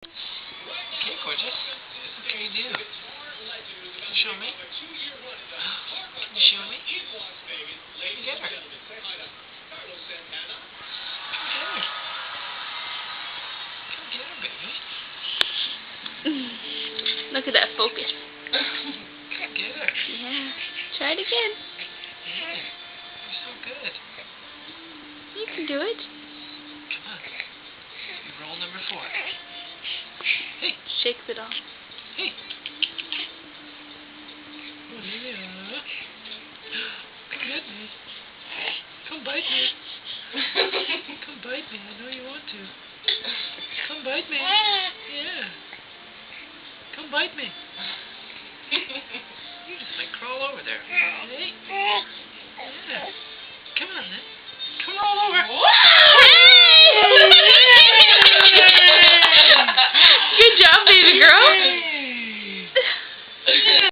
Okay, gorgeous. What can you do? Can you show me? Can you show me? Come get her. Come get her, baby. Look at that focus. Come get her. Yeah. Try it again. Yeah. You're so good. You can do it. Come on. You roll number 4. Hey. Shake it off. Hey. Oh, yeah. Come get me. Come bite me. Come bite me. I know you want to. Come bite me. Yeah. Come bite me. You just like crawl over there. Hey.